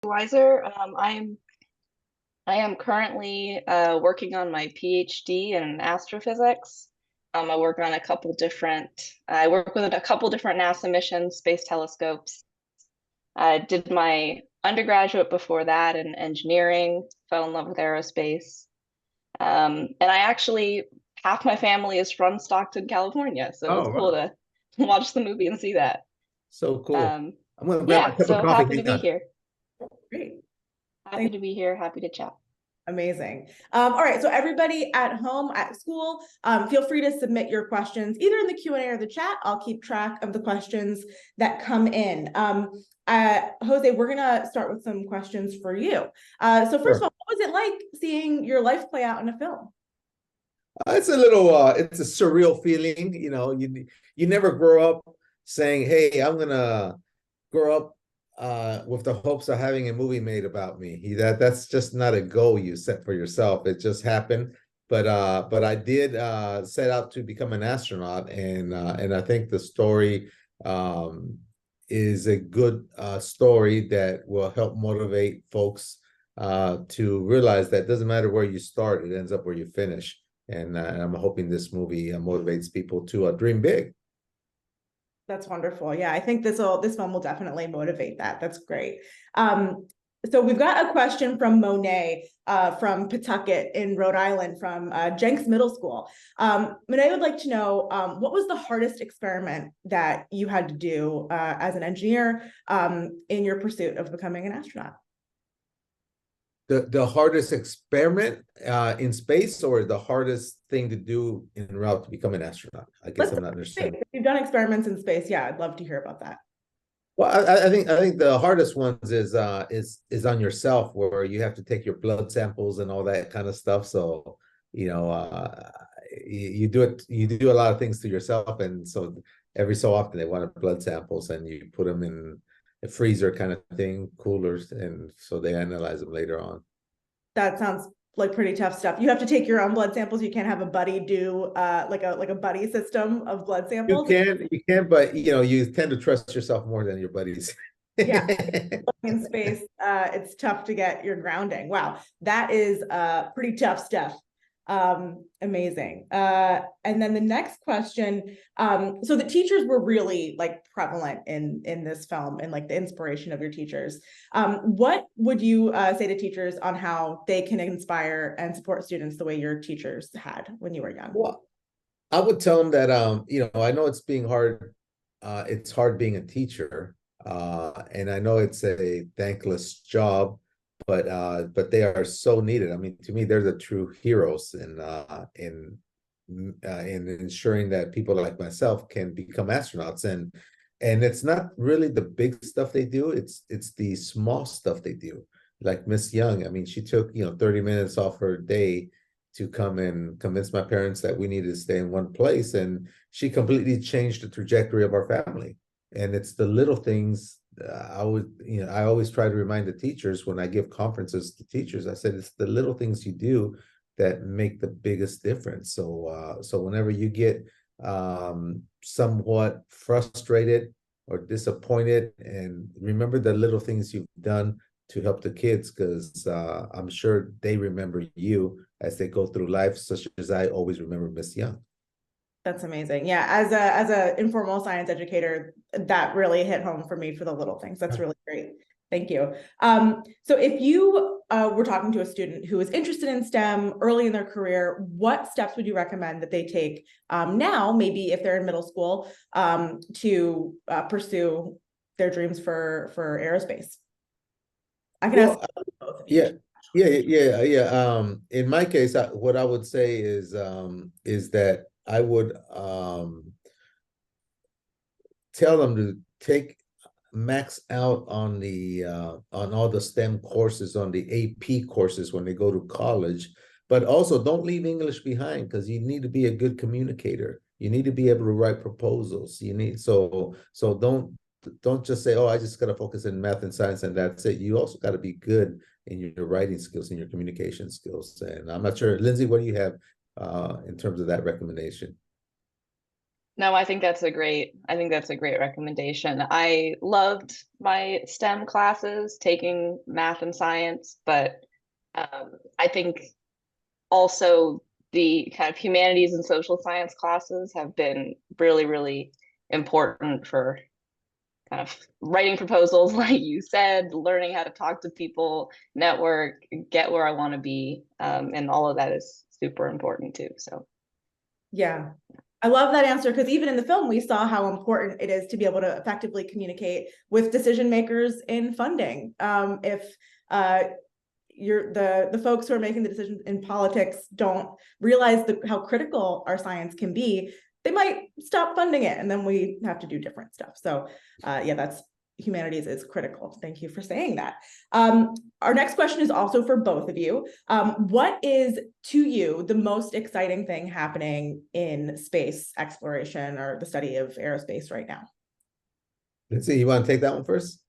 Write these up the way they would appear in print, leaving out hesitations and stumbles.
Weiser. I am currently working on my PhD in astrophysics. I work with a couple different NASA missions, space telescopes. I did my undergraduate before that in engineering, fell in love with aerospace. And I actually, half my family is from Stockton, California, so it was Oh, cool wow. to watch the movie and see that. So cool. Um, I'm going to grab my yeah, cup of so coffee. happy to Hang be on. here. Great. Happy Thanks. to be here. Happy to chat. Amazing. All right. So everybody at home, at school, feel free to submit your questions either in the Q&A or the chat. I'll keep track of the questions that come in. Jose, we're going to start with some questions for you. So first of Sure. all, what was it like seeing your life play out in a film? It's a little it's a surreal feeling, you never grow up saying, "Hey, I'm gonna grow up with the hopes of having a movie made about me." That's just not a goal you set for yourself. It just happened. But I did set out to become an astronaut, and I think the story is a good story that will help motivate folks to realize that it doesn't matter where you start, it ends up where you finish. And I'm hoping this movie motivates people to dream big. That's wonderful. Yeah, I think this film will definitely motivate that. That's great. So we've got a question from Monet from Pawtucket in Rhode Island from Jenks Middle School. Monet would like to know what was the hardest experiment that you had to do as an engineer in your pursuit of becoming an astronaut? The hardest experiment in space, or the hardest thing to do en route to become an astronaut? I guess I'm not understanding. If you've done experiments in space, yeah, I'd love to hear about that. Well, I think the hardest ones is on yourself, where you have to take your blood samples and all that kind of stuff. So, you know, you do a lot of things to yourself, and so every so often they want blood samples, and you put them in a freezer kind of thing, coolers, and so they analyze them later on. That sounds like pretty tough stuff. You have to take your own blood samples. You can't have a buddy do like a buddy system of blood samples. You can, but you tend to trust yourself more than your buddies. Yeah, in space, it's tough to get your grounding. Wow, that is pretty tough stuff. Amazing. And then the next question, so the teachers were really like prevalent in this film, and like the inspiration of your teachers. What would you say to teachers on how they can inspire and support students the way your teachers had when you were young? Well, I would tell them that I know it's hard being a teacher, and I know it's a thankless job, but they are so needed. I mean, to me, they're the true heroes in ensuring that people like myself can become astronauts. And it's not really the big stuff they do, it's the small stuff they do. Like Miss Young, I mean, she took 30 minutes off her day to come and convince my parents that we needed to stay in one place, and she completely changed the trajectory of our family. And it's the little things. I always try to remind the teachers when I give conferences to teachers. I said it's the little things you do that make the biggest difference. So whenever you get somewhat frustrated or disappointed, and remember the little things you've done to help the kids, because I'm sure they remember you as they go through life, such as I always remember Miss Young. That's amazing. Yeah, as a informal science educator, that really hit home for me for the little things. That's really great. Thank you. So if you were talking to a student who is interested in STEM early in their career, what steps would you recommend that they take now, maybe if they're in middle school, to pursue their dreams for aerospace? I can ask both of you. Yeah. In my case, what I would say is that I would tell them to max out on all the STEM courses, on the AP courses when they go to college, but also don't leave English behind, because you need to be a good communicator. You need to be able to write proposals. So don't just say, "Oh, I just got to focus in math and science and that's it." You also got to be good in your writing skills and your communication skills. And I'm not sure, Lindsey, what do you have in terms of that recommendation? No, I think that's a great recommendation. I loved my STEM classes, taking math and science, but I think also the kind of humanities and social science classes have been really, really important for kind of writing proposals, like you said, learning how to talk to people, network, get where I want to be. And all of that is super important too. So, Yeah. I love that answer, because even in the film, we saw how important it is to be able to effectively communicate with decision makers in funding. If you're the folks who are making the decisions in politics don't realize how critical our science can be, they might stop funding it, and then we have to do different stuff. So yeah, that's humanities is critical. Thank you for saying that. Our next question is also for both of you. What is, to you, the most exciting thing happening in space exploration or the study of aerospace right now? Lindsey, you want to take that one first?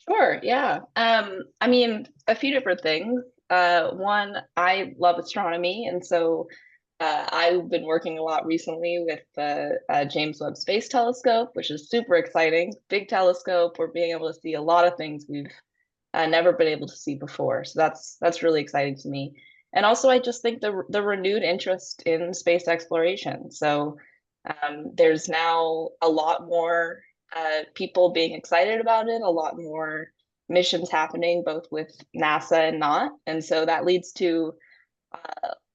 sure, yeah. I mean, a few different things. One, I love astronomy, and so I've been working a lot recently with the James Webb Space Telescope, which is super exciting. Big telescope. We're being able to see a lot of things we've never been able to see before. So that's really exciting to me. And also, I just think the renewed interest in space exploration. So there's now a lot more people being excited about it, a lot more missions happening, both with NASA and not. And so that leads to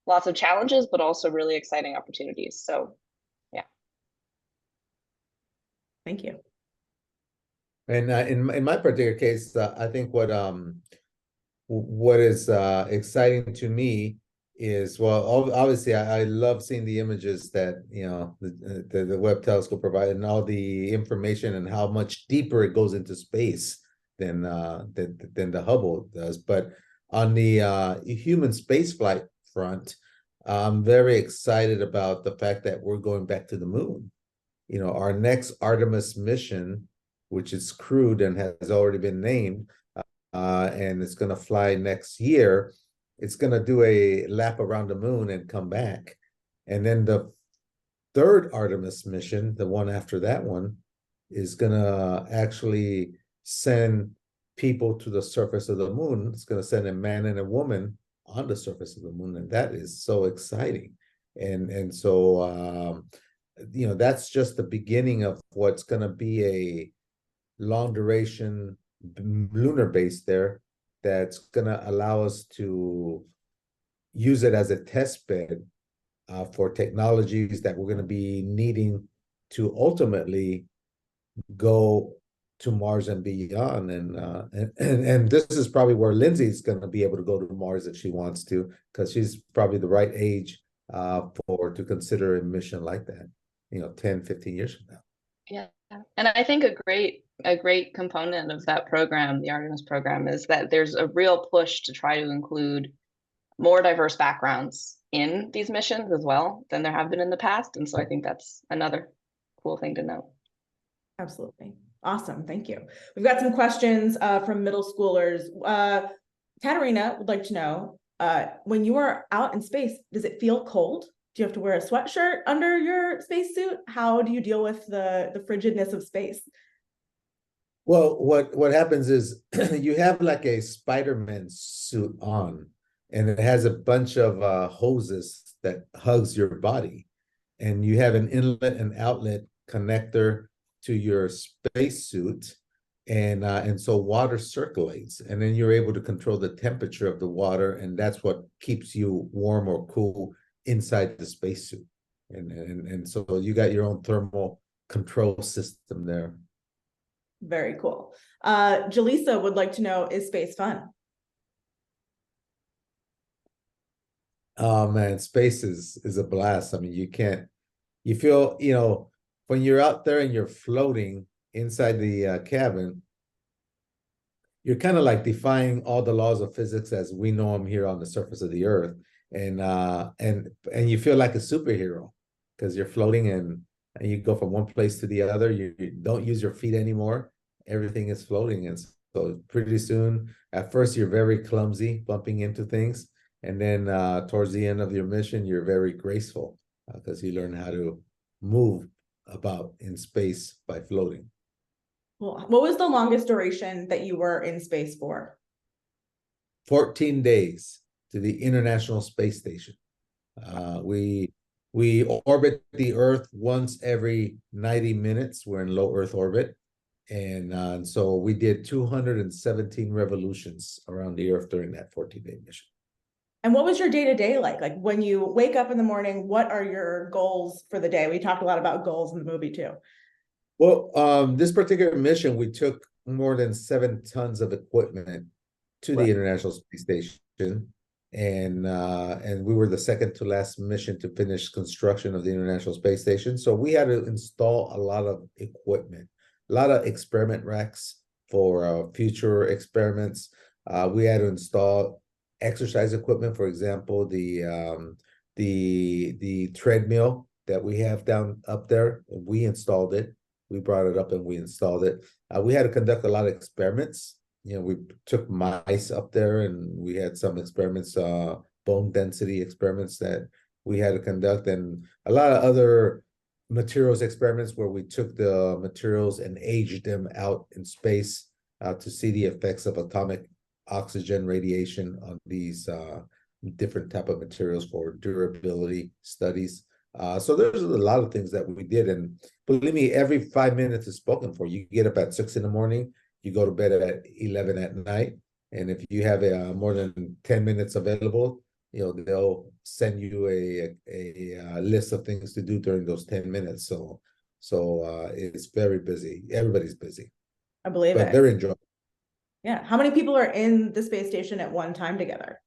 lots of challenges, but also really exciting opportunities. So, yeah. Thank you. And in my particular case, I think what is exciting to me is, well, obviously I love seeing the images that the Webb telescope provided, and all the information and how much deeper it goes into space than the Hubble does. But on the human spaceflight front, I'm very excited about the fact that we're going back to the moon. Our next Artemis mission, which is crewed and has already been named, and it's going to fly next year. It's going to do a lap around the moon and come back. And then the third Artemis mission, the one after that one, is going to actually send people to the surface of the moon. It's going to send a man and a woman on the surface of the moon, and that is so exciting. And so that's just the beginning of what's going to be a long duration lunar base there that's going to allow us to use it as a test bed for technologies that we're going to be needing to ultimately go to Mars and beyond. And this is probably where Lindsey's going to be able to go to Mars if she wants to, because she's probably the right age to consider a mission like that, 10, 15 years from now. Yeah. And I think a great component of that program, the Artemis program, is that there's a real push to try to include more diverse backgrounds in these missions as well than there have been in the past. And so I think that's another cool thing to note. Absolutely. Awesome. Thank you. We've got some questions from middle schoolers. Katarina would like to know, when you are out in space, does it feel cold? Do you have to wear a sweatshirt under your spacesuit? How do you deal with the frigidness of space? Well, what happens is you have like a Spider-Man suit on, and it has a bunch of hoses that hugs your body, and you have an inlet and outlet connector to your spacesuit, and so water circulates, and then you're able to control the temperature of the water, and that's what keeps you warm or cool inside the spacesuit. And so you got your own thermal control system there. Very cool. Jaleesa would like to know, is space fun? Oh man, space is a blast. I mean, you feel, when you're out there and you're floating inside the cabin, you're kind of like defying all the laws of physics as we know them here on the surface of the earth. And you feel like a superhero because you're floating and you go from one place to the other. You don't use your feet anymore. Everything is floating. And so pretty soon, at first, you're very clumsy, bumping into things. And then towards the end of your mission, you're very graceful because you learn how to move about in space by floating. Well, what was the longest duration that you were in space for? 14 days to the International Space Station. We orbit the Earth once every 90 minutes. We're in low Earth orbit. And so we did 217 revolutions around the Earth during that 14-day mission. And what was your day-to-day like? Like when you wake up in the morning, what are your goals for the day? We talked a lot about goals in the movie too. Well, this particular mission, we took more than 7 tons of equipment to the International Space Station. And we were the second to last mission to finish construction of the International Space Station. So we had to install a lot of equipment, a lot of experiment racks for future experiments. We had to install exercise equipment, for example, the treadmill that we have down up there. We installed it. We brought it up and we installed it. We had to conduct a lot of experiments. You know, we took mice up there and we had some experiments, bone density experiments that we had to conduct, and a lot of other materials experiments where we took the materials and aged them out in space to see the effects of atomic oxygen radiation on these different type of materials for durability studies. So there's a lot of things that we did, and believe me, every 5 minutes is spoken for. You get up at 6 in the morning, you go to bed at 11 at night, and if you have more than 10 minutes available, you know, they'll send you a list of things to do during those 10 minutes. So it's very busy. Everybody's busy. I believe but it. They're enjoying. Yeah. How many people are in the space station at one time together?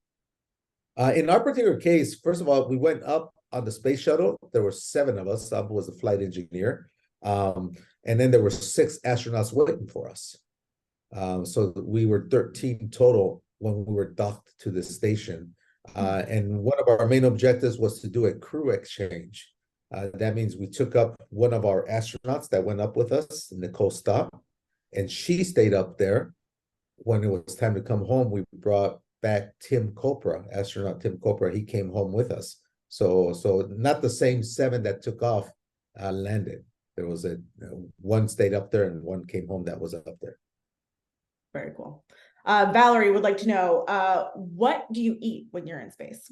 In our particular case, first of all, we went up on the space shuttle. There were 7 of us. I was a flight engineer. And then there were 6 astronauts waiting for us. So we were 13 total when we were docked to the station. And one of our main objectives was to do a crew exchange. That means we took up one of our astronauts that went up with us, Nicole Stopp, and she stayed up there. When it was time to come home, we brought back Tim Kopra, astronaut Tim Kopra. He came home with us. So not the same 7 that took off landed. There was one stayed up there and one came home that was up there. Very cool. Valerie would like to know, what do you eat when you're in space?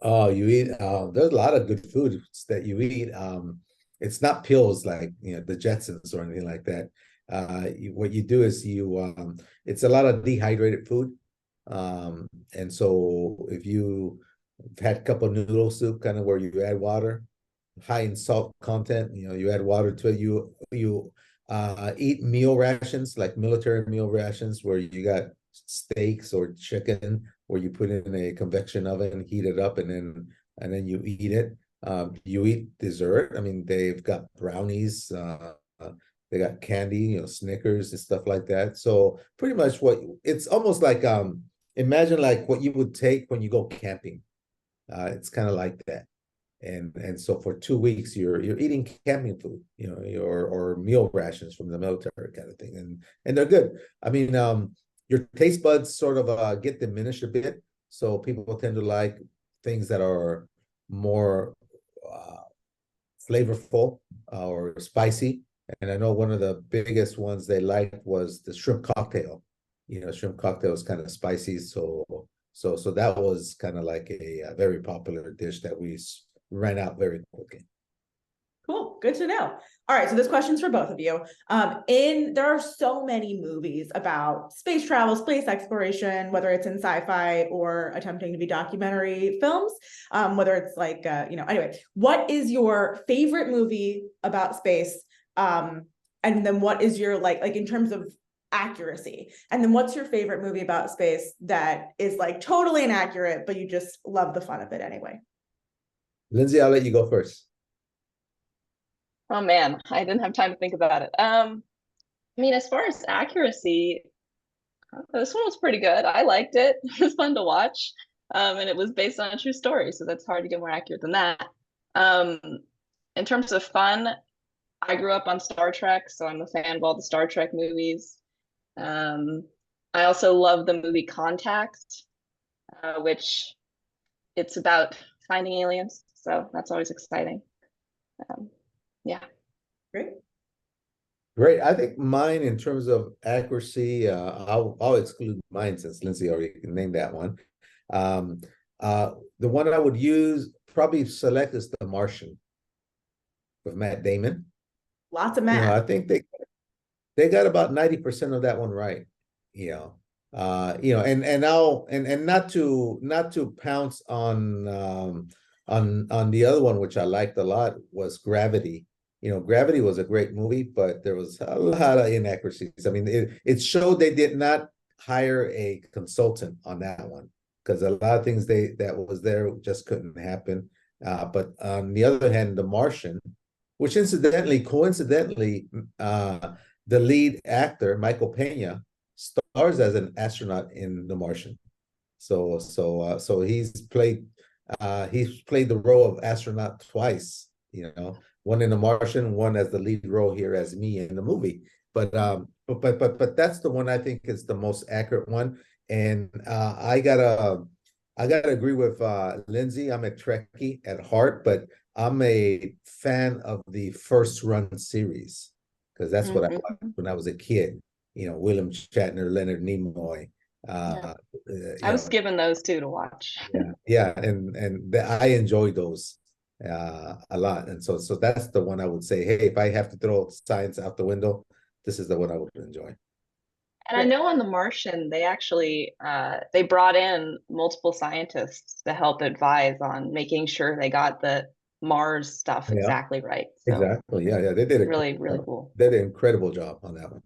Oh, you eat, there's a lot of good foods that you eat. It's not pills like, you know, the Jetsons or anything like that. What you do is it's a lot of dehydrated food. And so if you've had a cup of noodle soup, kind of where you add water, high in salt content, you know, you add water to it, you eat meal rations, like military meal rations, where you got steaks or chicken, where you put in a convection oven, heat it up, and then you eat it. You eat dessert. I mean, they've got brownies, they got candy, you know, Snickers and stuff like that. So pretty much it's almost like imagine like what you would take when you go camping. It's kind of like that. And so for 2 weeks you're eating camping food, you know, or meal rations from the military kind of thing, and they're good. I mean, your taste buds sort of get diminished a bit, so people tend to like things that are more flavorful or spicy. And I know one of the biggest ones they liked was the shrimp cocktail. You know, shrimp cocktail is kind of spicy, so that was kind of like a very popular dish that we ran out very quickly. Cool. Good to know. All right. So this question's for both of you. There are so many movies about space travel, space exploration, whether it's in sci-fi or attempting to be documentary films, whether it's like, anyway, what is your favorite movie about space? And then what is your, like in terms of accuracy? And then what's your favorite movie about space that is like totally inaccurate, but you just love the fun of it anyway? Lindsey, I'll let you go first. Oh man, I didn't have time to think about it. I mean, as far as accuracy, this one was pretty good. I liked it. It was fun to watch. And it was based on a true story, so that's hard to get more accurate than that. In terms of fun, I grew up on Star Trek, so I'm a fan of all the Star Trek movies. I also love the movie Contact, which it's about finding aliens, so that's always exciting. Yeah. Great. Great. I think mine in terms of accuracy, I'll exclude mine since Lindsay already named that one. The one I would use, probably select, is The Martian with Matt Damon. Lots of math. I think they got about 90% of that one right. And not to pounce on the other one, which I liked a lot, was Gravity. Gravity was a great movie, but there was a lot of inaccuracies. I mean, it showed they did not hire a consultant on that one, because a lot of things that was there just couldn't happen. But on the other hand, The Martian, which coincidentally, the lead actor, Michael Pena, stars as an astronaut in The Martian. So he's played the role of astronaut twice, one in The Martian, one as the lead role here as me in the movie. But that's the one I think is the most accurate one. And I gotta agree with Lindsay. I'm a Trekkie at heart, but I'm a fan of the first run series, because that's what I watched when I was a kid. William Shatner, Leonard Nimoy. I was given those two to watch. Yeah, and I enjoyed those a lot, and so that's the one I would say, hey, if I have to throw science out the window, this is the one I would enjoy. And I know on The Martian, they actually they brought in multiple scientists to help advise on making sure they got the Mars stuff exactly right. So exactly. Yeah. They did really cool. They did an incredible job on that one.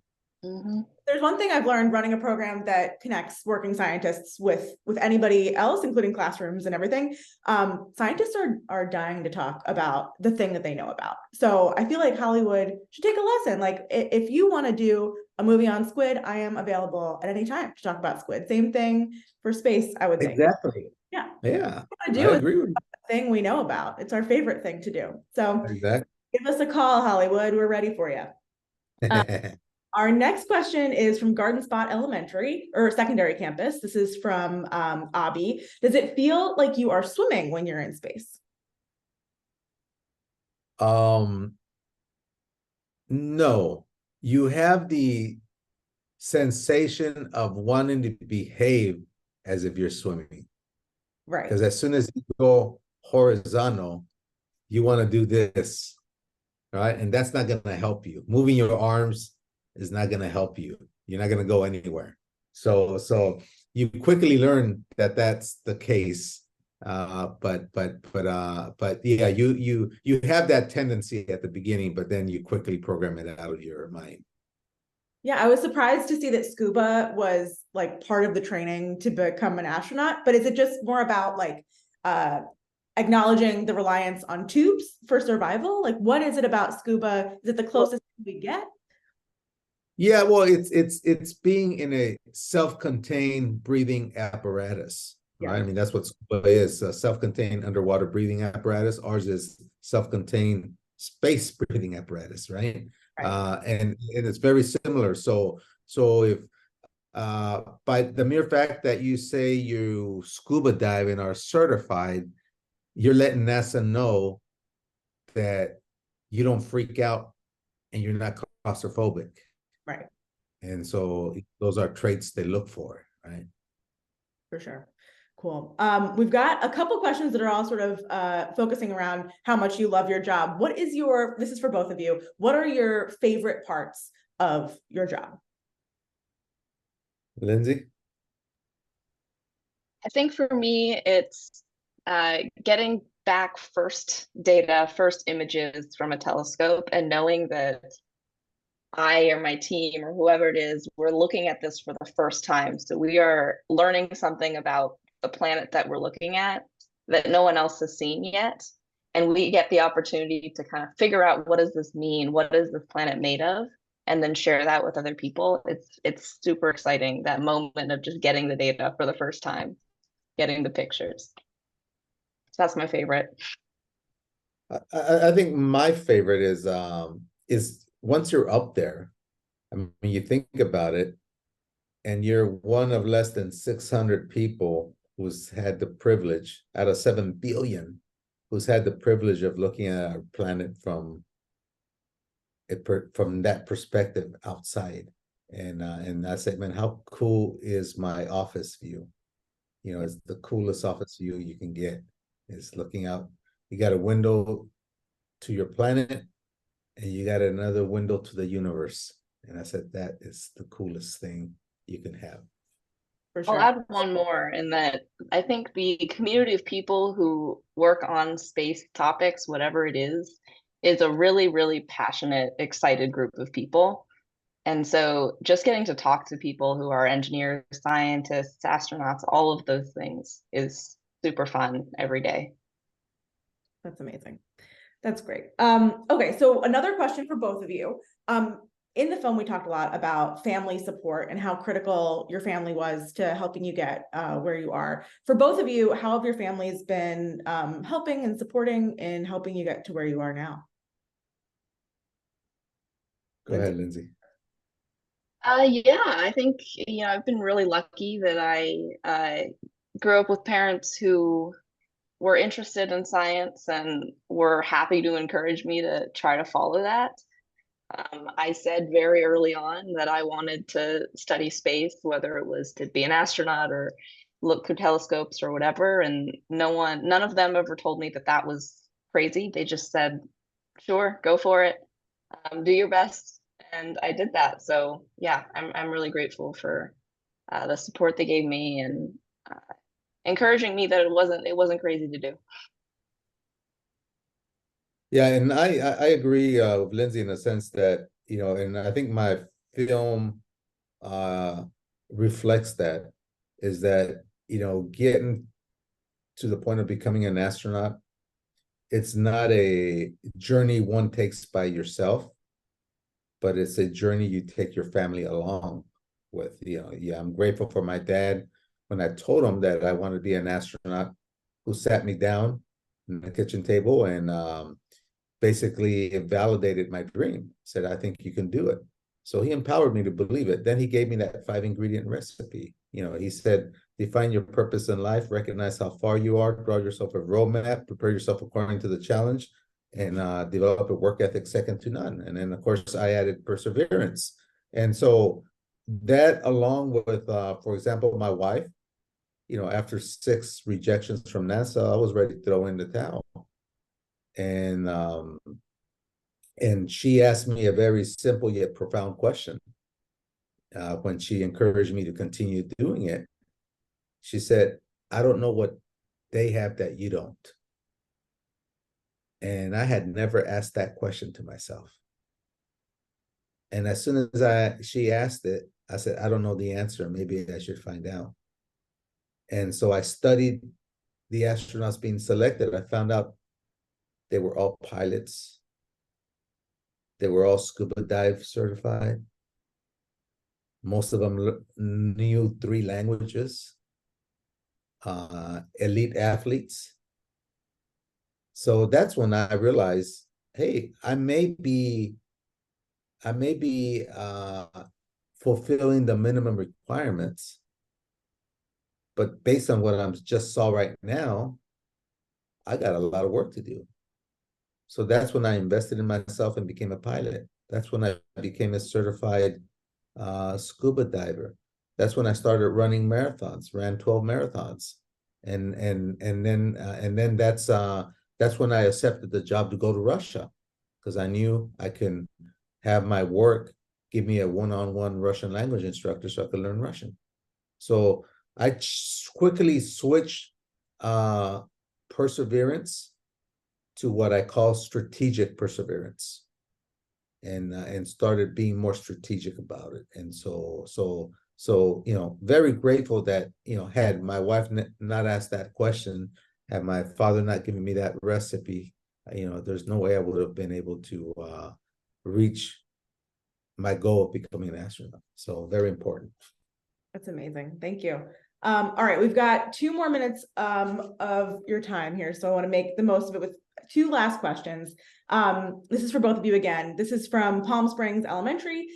There's one thing I've learned running a program that connects working scientists with anybody else, including classrooms and everything. Scientists are dying to talk about the thing that they know about. So I feel like Hollywood should take a lesson. Like, if you want to do a movie on squid, I am available at any time to talk about squid. Same thing for space, I would think. Exactly. Yeah. I agree with you. Thing we know about. It's our favorite thing to do. So exactly. Give us a call, Hollywood. We're ready for you. Our next question is from Garden Spot Elementary or Secondary Campus. This is from Abby. Does it feel like you are swimming when you're in space? No. You have the sensation of wanting to behave as if you're swimming. Right. Because as soon as you go horizontal, you want to do this, right? And that's not going to help you. Moving your arms is not going to help you. You're not going to go anywhere. So you quickly learn that that's the case. But yeah, you have that tendency at the beginning, but then you quickly program it out of your mind. Yeah, I was surprised to see that scuba was like part of the training to become an astronaut. But is it just more about like acknowledging the reliance on tubes for survival? Like, what is it about scuba? Is it the closest we get? Yeah, well, it's being in a self-contained breathing apparatus, right? I mean, that's what scuba is, a self-contained underwater breathing apparatus. Ours is self-contained space breathing apparatus, right? And it's very similar. So if by the mere fact that you say you scuba dive and are certified, you're letting NASA know that you don't freak out and you're not claustrophobic. Right. And so those are traits they look for, right? For sure. Cool. We've got a couple questions that are all sort of focusing around how much you love your job. This is for both of you, what are your favorite parts of your job? Lindsay? I think for me, it's getting back first images from a telescope and knowing that I or my team or whoever it is, we're looking at this for the first time. So we are learning something about the planet that we're looking at that no one else has seen yet. And we get the opportunity to kind of figure out, what does this mean? What is this planet made of? And then share that with other people. It's super exciting, that moment of just getting the data for the first time, getting the pictures. So that's my favorite. I think my favorite is once you're up there, I mean, you think about it, and you're one of less than 600 people who's had the privilege out of 7 billion who's had the privilege of looking at our planet from that perspective outside. And I said, man, how cool is my office view? You know, it's the coolest office view you can get. It's looking out. You got a window to your planet, and you got another window to the universe. And I said, that is the coolest thing you can have. For I'll sure. add one more in that I think the community of people who work on space topics, whatever it is a really, really passionate, excited group of people. And so just getting to talk to people who are engineers, scientists, astronauts, all of those things is super fun every day. That's amazing. That's great. Okay, so another question for both of you. In the film, we talked a lot about family support and how critical your family was to helping you get where you are. For both of you, how have your families been helping and supporting in helping you get to where you are now? Go ahead, Lindsey. Yeah, I think, I've been really lucky that I grew up with parents who were interested in science and were happy to encourage me to try to follow that. I said very early on that I wanted to study space, whether it was to be an astronaut or look through telescopes or whatever. And none of them ever told me that that was crazy. They just said, sure, go for it, do your best. And I did that. So yeah, I'm really grateful for the support they gave me and encouraging me that it wasn't crazy to do. Yeah, and I agree with Lindsey in the sense that, and I think my film reflects that, is that, getting to the point of becoming an astronaut, it's not a journey one takes by yourself, but it's a journey you take your family along with. Yeah, I'm grateful for my dad when I told him that I wanted to be an astronaut, who sat me down in the kitchen table and basically it validated my dream, said, I think you can do it. So he empowered me to believe it. Then he gave me that 5-ingredient recipe. He said, define your purpose in life, recognize how far you are, draw yourself a roadmap, prepare yourself according to the challenge, and develop a work ethic second to none. And then, of course, I added perseverance. And so that, along with, for example, my wife, after 6 rejections from NASA, I was ready to throw in the towel. And she asked me a very simple yet profound question when she encouraged me to continue doing it. She said, I don't know what they have that you don't. And I had never asked that question to myself. And as soon as she asked it, I said, I don't know the answer. Maybe I should find out. And so I studied the astronauts being selected. I found out they were all pilots. They were all scuba dive certified. Most of them knew 3 languages, elite athletes. So that's when I realized, hey, I may be fulfilling the minimum requirements, but based on what I just saw right now, I got a lot of work to do. So that's when I invested in myself and became a pilot. That's when I became a certified scuba diver. That's when I started running marathons, ran 12 marathons. And then that's when I accepted the job to go to Russia, because I knew I can have my work give me a one-on-one Russian language instructor so I could learn Russian. So I quickly switched perseverance to what I call strategic perseverance, and started being more strategic about it. And so very grateful that, had my wife not asked that question, had my father not given me that recipe, there's no way I would have been able to reach my goal of becoming an astronaut. So very important. That's amazing. Thank you. All right, we've got 2 more minutes of your time here, so I want to make the most of it with 2 last questions. This is for both of you again. This is from Palm Springs Elementary.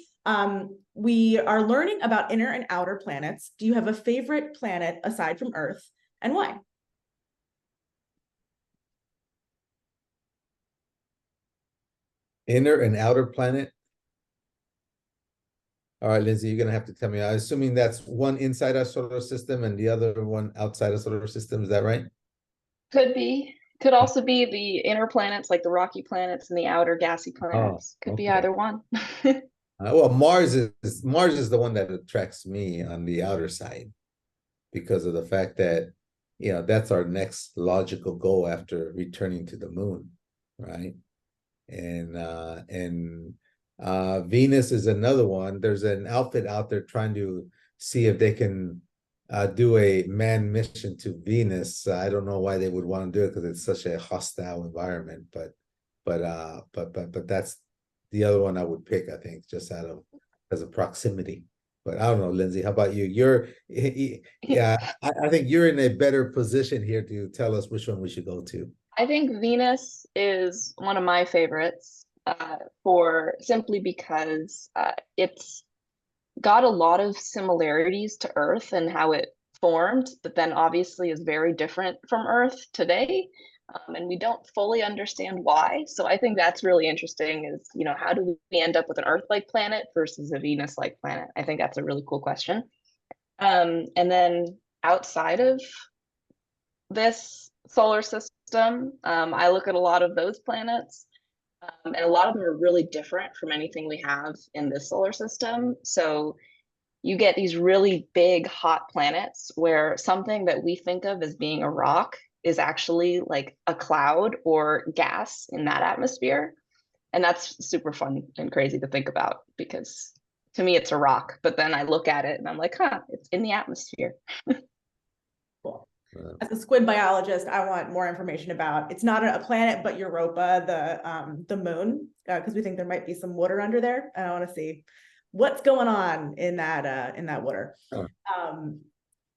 We are learning about inner and outer planets. Do you have a favorite planet aside from Earth, and why? Inner and outer planet. All right, Lindsay, you're gonna have to tell me. I'm assuming that's one inside our solar system and the other one outside our solar system. Is that right? Could be. Could also be the inner planets, like the rocky planets, and the outer gassy Oh, planets. Could be okay. either one. Well, Mars is the one that attracts me on the outer side because of the fact that that's our next logical goal after returning to the moon, right? And Venus is another one. There's an outfit out there trying to see if they can do a manned mission to Venus. I don't know why they would want to do it because it's such a hostile environment, but that's the other one I would pick, I think, just as a proximity. But I don't know, Lindsay, how about you? Yeah, I think you're in a better position here to tell us which one we should go to. I think Venus is one of my favorites for simply because it's got a lot of similarities to Earth and how it formed, but then obviously is very different from Earth today. And we don't fully understand why. So I think that's really interesting is, how do we end up with an Earth-like planet versus a Venus-like planet? I think that's a really cool question. And then outside of this solar system, I look at a lot of those planets, and a lot of them are really different from anything we have in this solar system. So you get these really big hot planets where something that we think of as being a rock is actually like a cloud or gas in that atmosphere. And that's super fun and crazy to think about because to me it's a rock, but then I look at it and I'm like, it's in the atmosphere. Cool. As a squid biologist, I want more information about, it's not a planet, but Europa, the moon, because we think there might be some water under there. And I want to see what's going on in that water. Oh.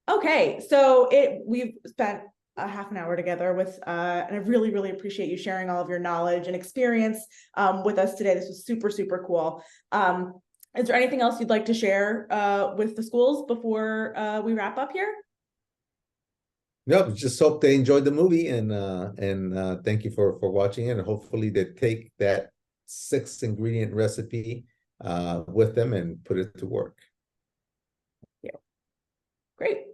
Okay, so we've spent a half an hour together with, and I really, really appreciate you sharing all of your knowledge and experience with us today. This was super, super cool. Is there anything else you'd like to share with the schools before we wrap up here? No, just hope they enjoyed the movie and thank you for watching it. And hopefully they take that 6-ingredient recipe with them and put it to work. Yeah. Great.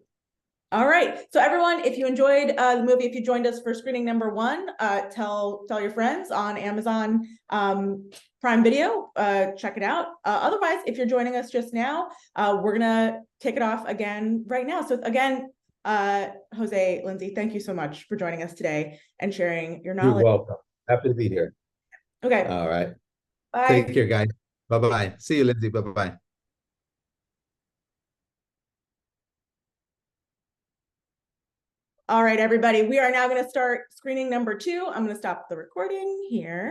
All right. So everyone, if you enjoyed the movie, if you joined us for screening number 1, tell your friends on Amazon Prime Video, check it out. Otherwise, if you're joining us just now, we're gonna kick it off again right now. So again, Jose, Lindsey, thank you so much for joining us today and sharing your knowledge. You're welcome. Happy to be here. Okay. All right. Bye. Take care, guys. Bye-bye. See you, Lindsay. Bye-bye. All right, everybody, we are now going to start screening number 2. I'm going to stop the recording here.